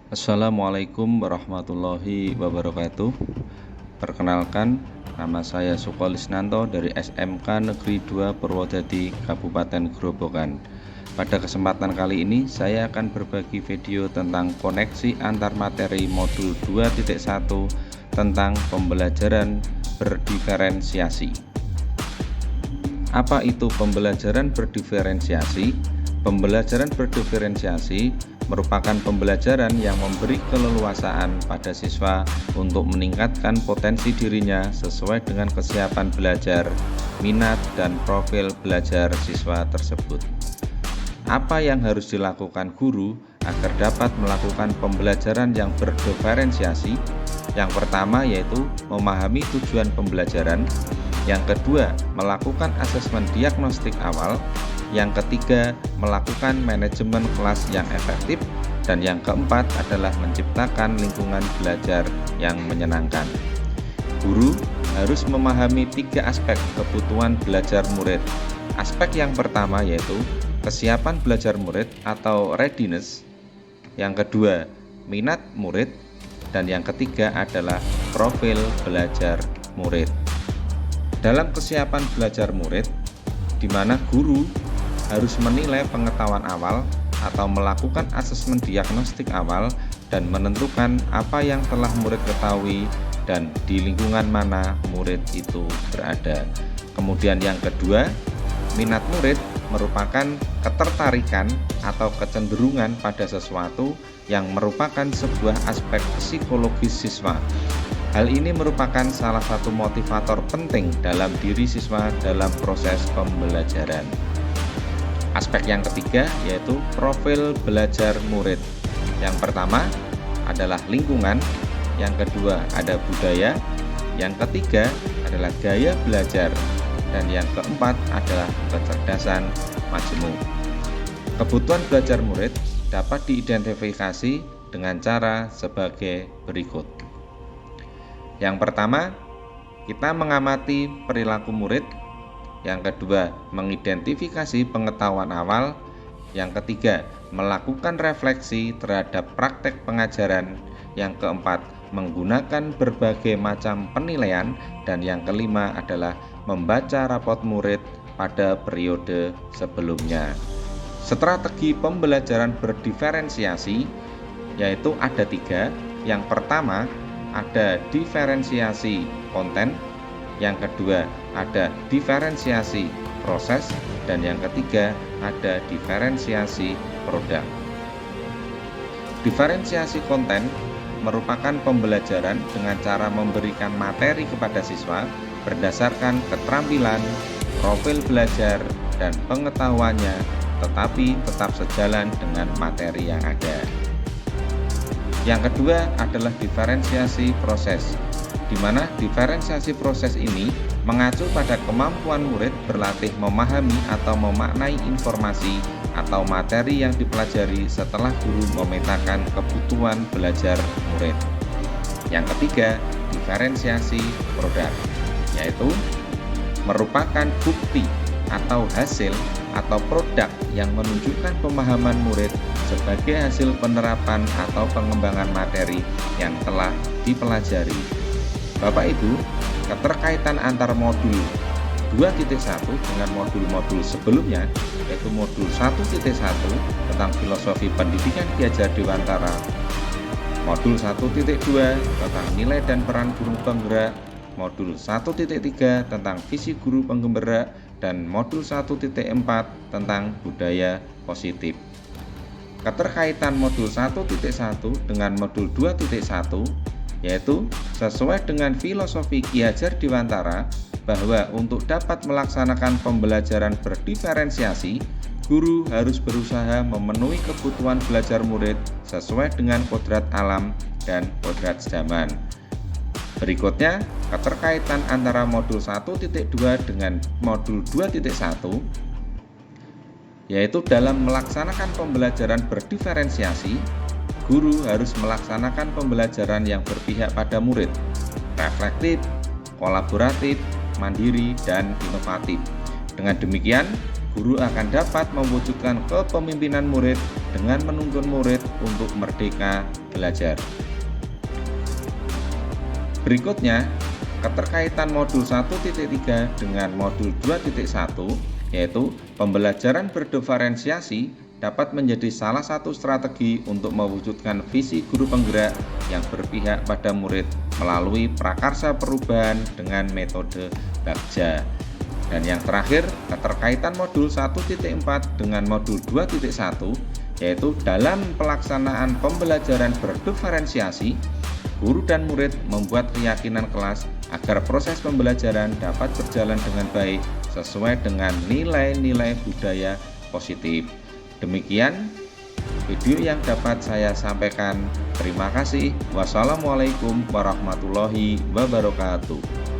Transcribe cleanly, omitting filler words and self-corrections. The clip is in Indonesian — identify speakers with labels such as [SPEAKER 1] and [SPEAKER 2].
[SPEAKER 1] Assalamualaikum warahmatullahi wabarakatuh. Perkenalkan, nama saya Sukolisnanto dari SMK Negeri 2 Purwodadi, Kabupaten Grobogan. Pada kesempatan kali ini, saya akan berbagi video tentang koneksi antar materi modul 2.1 tentang pembelajaran berdiferensiasi. Apa itu pembelajaran berdiferensiasi? Pembelajaran berdiferensiasi merupakan pembelajaran yang memberi keleluasaan pada siswa untuk meningkatkan potensi dirinya sesuai dengan kesiapan belajar, minat, dan profil belajar siswa tersebut. Apa yang harus dilakukan guru agar dapat melakukan pembelajaran yang berdiferensiasi? Yang pertama yaitu memahami tujuan pembelajaran, yang kedua melakukan asesmen diagnostik awal, yang ketiga melakukan manajemen kelas yang efektif, dan yang keempat adalah menciptakan lingkungan belajar yang menyenangkan. Guru harus memahami 3 aspek kebutuhan belajar murid. Aspek yang pertama yaitu kesiapan belajar murid atau readiness, yang kedua minat murid, dan yang ketiga adalah profil belajar murid. Dalam kesiapan belajar murid, di mana guru harus menilai pengetahuan awal atau melakukan asesmen diagnostik awal dan menentukan apa yang telah murid ketahui dan di lingkungan mana murid itu berada. Kemudian yang kedua, minat murid merupakan ketertarikan atau kecenderungan pada sesuatu yang merupakan sebuah aspek psikologis siswa. Hal ini merupakan salah satu motivator penting dalam diri siswa dalam proses pembelajaran. Aspek yang ketiga yaitu profil belajar murid. Yang pertama adalah lingkungan, yang kedua ada budaya, yang ketiga adalah gaya belajar, dan yang keempat adalah kecerdasan majemuk. Kebutuhan belajar murid dapat diidentifikasi dengan cara sebagai berikut. Yang pertama, kita mengamati perilaku murid. Yang kedua, mengidentifikasi pengetahuan awal. Yang ketiga, melakukan refleksi terhadap praktek pengajaran. Yang keempat, menggunakan berbagai macam penilaian. Dan yang kelima adalah membaca rapot murid pada periode sebelumnya. Strategi pembelajaran berdiferensiasi yaitu ada 3. Yang pertama, ada diferensiasi konten. Yang kedua ada diferensiasi proses, dan yang ketiga ada diferensiasi produk. Diferensiasi konten merupakan pembelajaran dengan cara memberikan materi kepada siswa berdasarkan keterampilan, profil belajar, dan pengetahuannya, tetapi tetap sejalan dengan materi yang ada. Yang kedua adalah diferensiasi proses, di mana diferensiasi proses ini mengacu pada kemampuan murid berlatih memahami atau memaknai informasi atau materi yang dipelajari setelah guru memetakan kebutuhan belajar murid. Yang ketiga, diferensiasi produk, yaitu merupakan bukti atau hasil atau produk yang menunjukkan pemahaman murid sebagai hasil penerapan atau pengembangan materi yang telah dipelajari. Bapak Ibu, keterkaitan antara modul 2.1 dengan modul-modul sebelumnya, yaitu modul 1.1 tentang filosofi pendidikan Ki Hajar Dewantara, modul 1.2 tentang nilai dan peran guru penggerak, modul 1.3 tentang visi guru penggerak, dan modul 1.4 tentang budaya positif. Keterkaitan modul 1.1 dengan modul 2.1 yaitu sesuai dengan filosofi Ki Hajar Dewantara bahwa untuk dapat melaksanakan pembelajaran berdiferensiasi, guru harus berusaha memenuhi kebutuhan belajar murid sesuai dengan kodrat alam dan kodrat zaman. Berikutnya, keterkaitan antara modul 1.2 dengan modul 2.1 yaitu dalam melaksanakan pembelajaran berdiferensiasi, guru harus melaksanakan pembelajaran yang berpihak pada murid, reflektif, kolaboratif, mandiri, dan inovatif. Dengan demikian, guru akan dapat mewujudkan kepemimpinan murid dengan menuntun murid untuk merdeka belajar. Berikutnya, keterkaitan modul 1.3 dengan modul 2.1, yaitu pembelajaran berdiferensiasi dapat menjadi salah satu strategi untuk mewujudkan visi guru penggerak yang berpihak pada murid melalui prakarsa perubahan dengan metode Bagja. Dan yang terakhir, keterkaitan modul 1.4 dengan modul 2.1, yaitu dalam pelaksanaan pembelajaran berdiferensiasi, guru dan murid membuat keyakinan kelas agar proses pembelajaran dapat berjalan dengan baik sesuai dengan nilai-nilai budaya positif. Demikian video yang dapat saya sampaikan. Terima kasih. Wassalamualaikum warahmatullahi wabarakatuh.